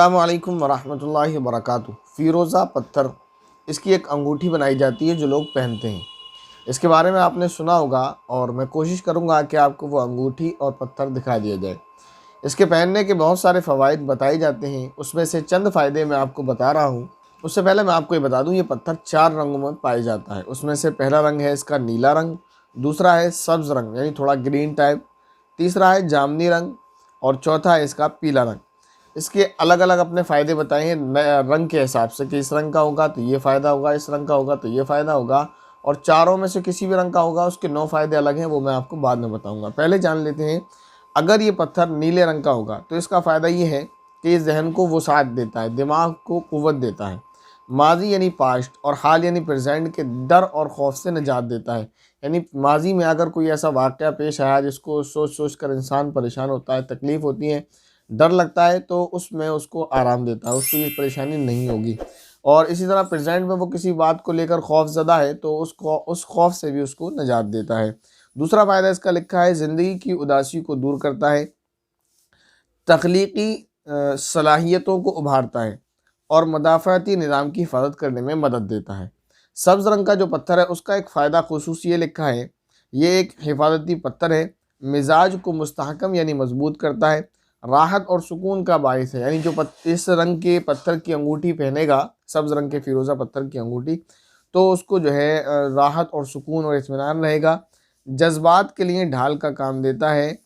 अस्सलामुअलैकुम वरहमतुल्लाहि वबरकातुहू। फ़िरोज़ा पत्थर, इसकी एक अंगूठी बनाई जाती है जो लोग पहनते हैं। इसके बारे में आपने सुना होगा और मैं कोशिश करूँगा कि आपको वो अंगूठी और पत्थर दिखा दिया जाए। इसके पहनने के बहुत सारे फ़वाइद बताए जाते हैं, उसमें से चंद फ़ायदे मैं आपको बता रहा हूँ। उससे पहले मैं आपको ये बता दूँ, ये पत्थर 4 रंगों में पाया जाता है। उसमें से पहला रंग है इसका नीला रंग, दूसरा है सब्ज़ रंग यानी थोड़ा ग्रीन टाइप, तीसरा है जामुनी रंग और चौथा है इसका पीला रंग। इसके अलग अलग अपने फ़ायदे बताए हैं रंग के हिसाब से कि इस रंग का होगा तो ये फ़ायदा होगा, इस रंग का होगा तो ये फ़ायदा होगा, और चारों में से किसी भी रंग का होगा उसके 9 फ़ायदे अलग हैं, वो मैं आपको बाद में बताऊंगा। पहले जान लेते हैं, अगर ये पत्थर नीले रंग का होगा तो इसका फ़ायदा ये है कि इस जहन को वसाअत देता है, दिमाग को क़ुव्वत देता है, माजी यानी पास्ट और हाल यानी प्रेजेंट के डर और खौफ से निजात देता है। यानी माजी में अगर कोई ऐसा वाक़या पेश आया जिसको सोच सोच कर इंसान परेशान होता है, तकलीफ़ होती है, डर लगता है, तो उसमें उसको आराम देता है, उसको ये परेशानी नहीं होगी। और इसी तरह प्रेजेंट में वो किसी बात को लेकर खौफज़दा है तो उस खौफ से भी उसको निजात देता है। दूसरा फ़ायदा इसका लिखा है, ज़िंदगी की उदासी को दूर करता है, तख्लीकी सलाहियतों को उभारता है और मदाफ़ाती निज़ाम की हिफाजत करने में मदद देता है। सब्ज़ रंग का जो पत्थर है उसका एक फ़ायदा ख़ुसूसी ये लिखा है, ये एक हिफाजती पत्थर है, मिजाज को मुस्तहकम यानी मजबूत करता है, राहत और सुकून का बाइस है। यानी जो इस रंग के पत्थर की अंगूठी पहनेगा, सब्ज़ रंग के फ़िरोज़ा पत्थर की अंगूठी, तो उसको जो है राहत और सुकून और इत्मीनान रहेगा। जज्बात के लिए ढाल का काम देता है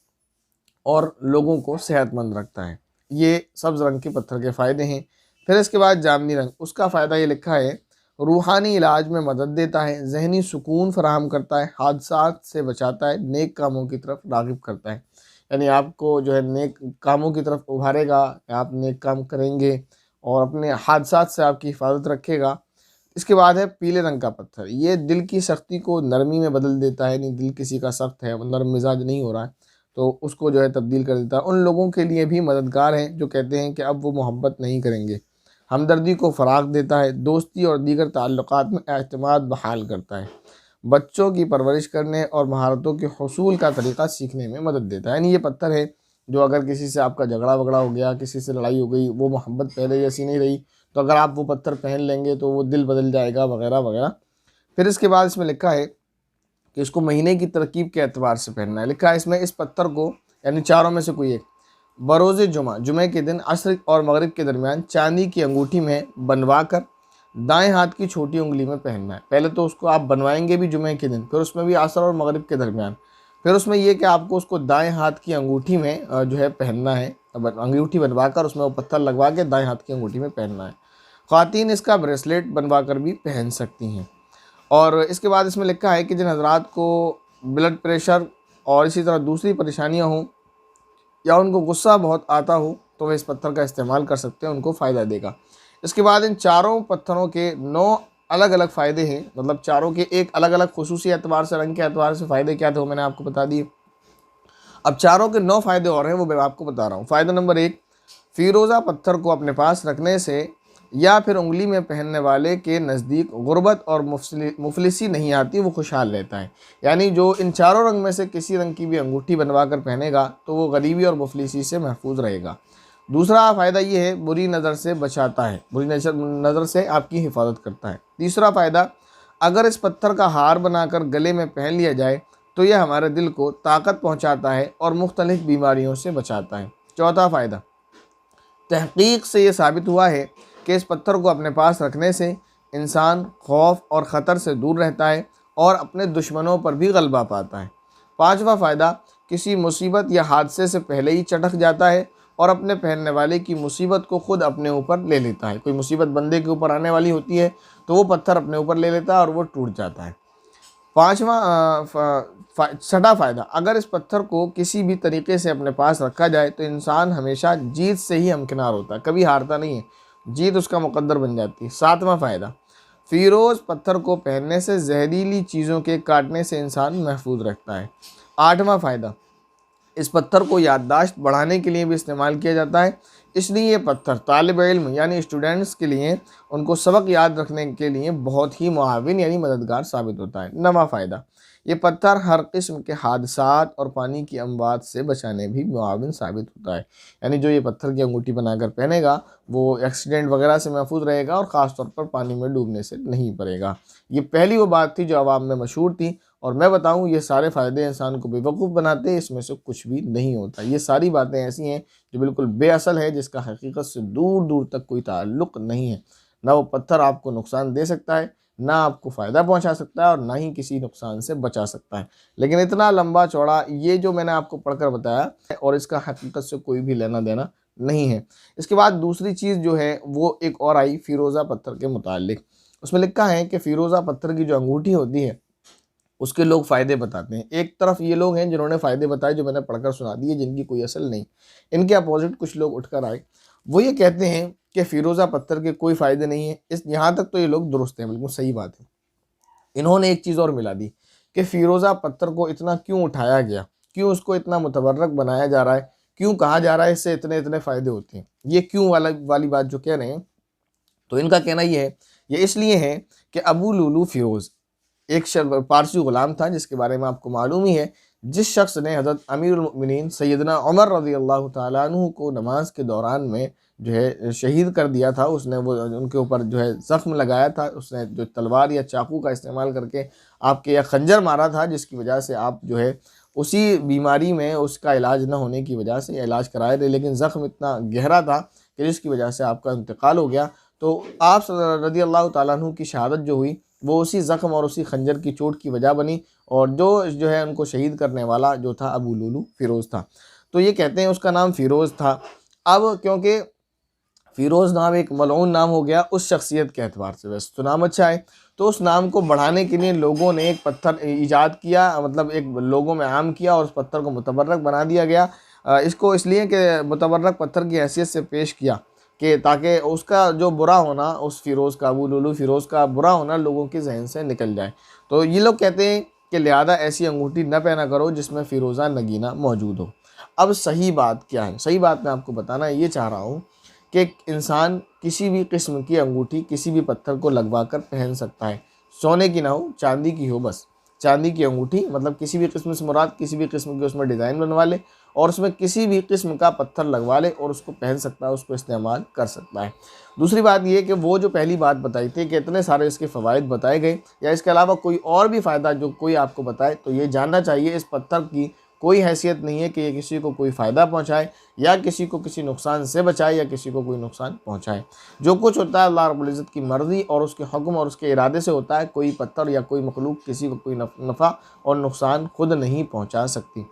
और लोगों को सेहतमंद रखता है। ये सब्ज़ रंग के पत्थर के फ़ायदे हैं। फिर इसके बाद जामुनी रंग, उसका फ़ायदा ये लिखा है, रूहानी इलाज में मदद देता है, ज़हनी सुकून फराहम करता है, हादसात से बचाता है, नेक कामों की तरफ राग़िब करता है। यानी आपको जो है नेक कामों की तरफ उभारेगा, आप नेक काम करेंगे और अपने हादसात से आपकी हिफाजत रखेगा। इसके बाद है पीले रंग का पत्थर, ये दिल की सख्ती को नरमी में बदल देता है। यानी दिल किसी का सख्त है, वो नरम मिजाज नहीं हो रहा है, तो उसको जो है तब्दील कर देता है। उन लोगों के लिए भी मददगार है जो कहते हैं कि अब वो मोहब्बत नहीं करेंगे। हमदर्दी को फ़राग़ देता है, दोस्ती और दीगर ताल्लुकात में एतमाद बहाल करता है, बच्चों की परवरिश करने और महारतों के हसूल का तरीक़ा सीखने में मदद देता है। यानी ये पत्थर है जो अगर किसी से आपका झगड़ा वगड़ा हो गया, किसी से लड़ाई हो गई, वो मोहब्बत पहले जैसी नहीं रही, तो अगर आप वो पत्थर पहन लेंगे तो वो दिल बदल जाएगा वगैरह वगैरह। फिर इसके बाद इसमें लिखा है कि इसको महीने की तरकीब के एतबार से पहनना है। लिखा है इसमें, इस पत्थर को यानी चारों में से कोई एक बरोज़ जुमा, जुमे के दिन असर और मगरिब के दरमियान चांदी की अंगूठी में बनवा कर दाएं हाथ की छोटी उंगली में पहनना है। पहले तो उसको आप बनवाएंगे भी जुमे के दिन, फिर उसमें भी असर और मगरिब के दरमियान, फिर उसमें यह कि आपको उसको दाएं हाथ की अंगूठी में जो है पहनना है। अंगूठी बनवा कर उसमें वो पत्थर लगवा के दाएं हाथ की अंगूठी में पहनना है। ख़वातीन इसका ब्रेसलेट बनवा कर भी पहन सकती हैं। और इसके बाद इसमें लिखा है कि जिन हजरात को ब्लड प्रेशर और इसी तरह दूसरी परेशानियां हों या उनको गुस्सा बहुत आता हो तो वे इस पत्थर का इस्तेमाल कर सकते हैं, उनको फ़ायदा देगा। इसके बाद इन चारों पत्थरों के 9 अलग अलग फ़ायदे हैं, मतलब चारों के एक अलग अलग खुसूसी एतबार से, रंग के एतबार से फ़ायदे क्या थे वो मैंने आपको बता दिए। अब चारों के 9 फ़ायदे और हैं, वो मैं आपको बता रहा हूँ। फ़ायदा नंबर 1, फ़िरोज़ा पत्थर को अपने पास रखने से या फिर उंगली में पहनने वाले के नज़दीक गुर्बत और मुफलिसी नहीं आती, वो खुशहाल रहता है। यानी जो इन चारों रंग में से किसी रंग की भी अंगूठी बनवा कर पहनेगा तो वो गरीबी और मुफलिसी से महफूज रहेगा। दूसरा फ़ायदा ये है, बुरी नज़र से बचाता है, बुरी नज़र से आपकी हिफाजत करता है। तीसरा फ़ायदा, अगर इस पत्थर का हार बनाकर गले में पहन लिया जाए तो यह हमारे दिल को ताकत पहुँचाता है और मुख्तलिफ़ बीमारियों से बचाता है। चौथा फ़ायदा, तहक़ीक़ से ये साबित हुआ है कि इस पत्थर को अपने पास रखने से इंसान खौफ और ख़तर से दूर रहता है और अपने दुश्मनों पर भी गलबा पाता है। पांचवा फ़ायदा, किसी मुसीबत या हादसे से पहले ही चटक जाता है और अपने पहनने वाले की मुसीबत को खुद अपने ऊपर ले लेता है। कोई मुसीबत बंदे के ऊपर आने वाली होती है तो वो पत्थर अपने ऊपर ले लेता है और वो टूट जाता है। छठा फ़ायदा, अगर इस पत्थर को किसी भी तरीके से अपने पास रखा जाए तो इंसान हमेशा जीत से ही हमकिनार होता है, कभी हारता नहीं है, जीत उसका मुकद्दर बन जाती है। सातवां फ़ायदा, फ़िरोज़ पत्थर को पहनने से जहरीली चीज़ों के काटने से इंसान महफूज रहता है। आठवां फ़ायदा, इस पत्थर को याददाश्त बढ़ाने के लिए भी इस्तेमाल किया जाता है, इसलिए ये पत्थर तालिब इल्म यानी स्टूडेंट्स के लिए उनको सबक याद रखने के लिए बहुत ही मुआविन यानी मददगार साबित होता है। नवा फ़ायदा, ये पत्थर हर किस्म के हादसात और पानी की अमवात से बचाने भी मुआविन साबित होता है। यानी जो ये पत्थर की अंगूठी बनाकर पहनेगा वो एक्सीडेंट वगैरह से महफूज रहेगा और ख़ास तौर पर पानी में डूबने से नहीं पड़ेगा। ये पहली वो बात थी जो आवाम में मशहूर थी, और मैं बताऊं ये सारे फ़ायदे इंसान को बेवकूफ़ बनाते हैं, इसमें से कुछ भी नहीं होता। ये सारी बातें ऐसी हैं जो बिल्कुल बेअसल है, जिसका हकीकत से दूर दूर तक कोई ताल्लुक़ नहीं है। ना वो पत्थर आपको नुकसान दे सकता है, ना आपको फ़ायदा पहुंचा सकता है, और ना ही किसी नुकसान से बचा सकता है। लेकिन इतना लंबा चौड़ा ये जो मैंने आपको पढ़कर बताया, और इसका हकीकत से कोई भी लेना देना नहीं है। इसके बाद दूसरी चीज़ जो है वो एक और आई फ़िरोज़ा पत्थर के मुतालिक। उसमें लिखा है कि फ़िरोज़ा पत्थर की जो अंगूठी होती है उसके लोग फ़ायदे बताते हैं। एक तरफ ये लोग हैं जिन्होंने फ़ायदे बताए जो मैंने पढ़कर सुना दिए, जिनकी कोई असल नहीं। इनके अपोजिट कुछ लोग उठकर आए, वो ये कहते हैं कि फ़िरोज़ा पत्थर के कोई फ़ायदे नहीं है। इस यहाँ तक तो ये लोग दुरुस्त हैं, बिल्कुल सही बात है। इन्होंने एक चीज़ और मिला दी कि फ़िरोज़ा पत्थर को इतना क्यों उठाया गया, क्यों उसको इतना मुतबर्रक बनाया जा रहा है, क्यों कहा जा रहा है इससे इतने इतने फ़ायदे होते हैं। ये क्यों वाली बात जो कह रहे हैं, तो इनका कहना ये है, ये इसलिए है कि अबू लुलू फ़िरोज़ एक पारसी गुलाम था, जिसके बारे में आपको मालूम ही है। जिस शख्स ने हज़रत अमीरुल मोमिनीन सैयदना उमर रज़ियल्लाहु ताला अन्हु को नमाज के दौरान में जो है शहीद कर दिया था, उसने वो उनके ऊपर जो है ज़ख्म लगाया था, उसने जो तलवार या चाकू का इस्तेमाल करके आपके या खंजर मारा था, जिसकी वजह से आप जो है उसी बीमारी में उसका इलाज न होने की वजह से इलाज कराए थे, लेकिन ज़ख्म इतना गहरा था कि जिसकी वजह से आपका इंतकाल हो गया। तो आप रज़ियल्लाहु ताला अन्हु की शहादत जो हुई वो उसी ज़ख्म और उसी खंजर की चोट की वजह बनी, और जो है उनको शहीद करने वाला जो था अबू लुलू फ़िरोज़ था। तो ये कहते हैं उसका नाम फ़िरोज़ था। अब क्योंकि फ़िरोज़ नाम एक मलऊन नाम हो गया उस शख्सियत के एतबार से, वैसे तो नाम अच्छा है, तो उस नाम को बढ़ाने के लिए लोगों ने एक पत्थर ईजाद किया, मतलब एक लोगों में आम किया, और उस पत्थर को मुतबर्रक बना दिया गया। इसको इसलिए कि मुतबर्रक पत्थर की हैसियत से पेश किया कि ताकि उसका जो बुरा होना, उस फ़िरोज़ का, अबू लुलू फ़िरोज़ का बुरा होना लोगों के जहन से निकल जाए। तो ये लोग कहते हैं कि लिहाजा ऐसी अंगूठी न पहना करो जिसमें फ़िरोज़ा नगीना मौजूद हो। अब सही बात क्या है? सही बात मैं आपको बताना ये चाह रहा हूँ कि एक इंसान किसी भी किस्म की अंगूठी किसी भी पत्थर को लगवा कर पहन सकता है, सोने की ना हो, चांदी की हो बस। चांदी की अंगूठी, मतलब किसी भी किस्म से मुराद किसी भी किस्म की उसमें डिज़ाइन बनवा ले और उसमें किसी भी किस्म का पत्थर लगवा ले और उसको पहन सकता है, उसको इस्तेमाल कर सकता है। दूसरी बात ये कि वो जो पहली बात बताई थी कि इतने सारे इसके फ़वाइद बताए गए, या इसके अलावा कोई और भी फ़ायदा जो कोई आपको बताए, तो ये जानना चाहिए इस पत्थर की कोई हैसियत नहीं है कि ये किसी को कोई फ़ायदा पहुँचाए या किसी को किसी नुकसान से बचाए या किसी को कोई नुकसान पहुँचाए। जो कुछ होता है अल्लाह रब्बुल इज़्ज़त की मर्ज़ी और उसके हुक्म और उसके इरादे से होता है। कोई पत्थर या कोई मखलूक किसी को कोई नफ़ा और नुकसान खुद नहीं पहुँचा सकती।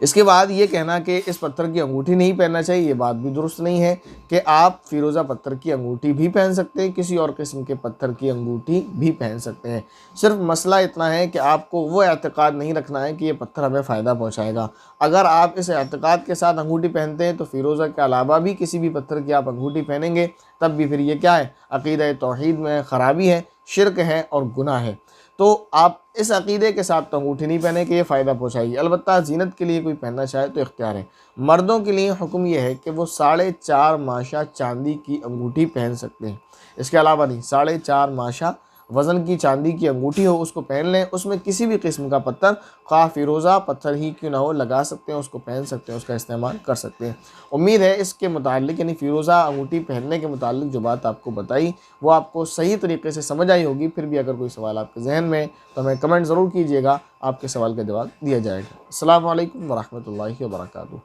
इसके बाद ये कहना कि इस पत्थर की अंगूठी नहीं पहनना चाहिए, ये बात भी दुरुस्त नहीं है कि आप फ़िरोज़ा पत्थर की अंगूठी भी पहन सकते हैं, किसी और किस्म के पत्थर की अंगूठी भी पहन सकते हैं। सिर्फ मसला इतना है कि आपको वो एतक़ाद नहीं रखना है कि ये पत्थर हमें फ़ायदा पहुँचाएगा। अगर आप इस एतक़ाद के साथ अंगूठी पहनते हैं तो फ़िरोज़ा के अलावा भी किसी भी पत्थर की आप अंगूठी पहनेंगे, तब भी फिर ये क्या है, अक़ीदा तौहीद में ख़राबी है, शिर्क है और गुनाह है। तो आप इस अक़ीदे के साथ तो अंगूठी नहीं पहने कि ये फ़ायदा पहुँचाएगी। अलबत्ता ज़ीनत के लिए कोई पहनना चाहे तो इख्तियार है। मर्दों के लिए हुक्म ये है कि वो 4.5 माशा चांदी की अंगूठी पहन सकते हैं, इसके अलावा नहीं। 4.5 माशा वज़न की चांदी की अंगूठी हो उसको पहन लें, उसमें किसी भी किस्म का पत्थर, ख़्वाह फ़िरोज़ा पत्थर ही क्यों ना हो, लगा सकते हैं, उसको पहन सकते हैं, उसका इस्तेमाल कर सकते हैं। उम्मीद है इसके मुताल्लिक़ यानी फ़िरोज़ा अंगूठी पहनने के मुताल्लिक़ जो बात आपको बताई वो आपको सही तरीके से समझ आई होगी। फिर भी अगर कोई सवाल आपके ज़हन में तो हमें कमेंट ज़रूर कीजिएगा, आपके सवाल का जवाब दिया जाएगा। अस्सलामु अलैकुम व रहमतुल्लाहि व बरकातुहू।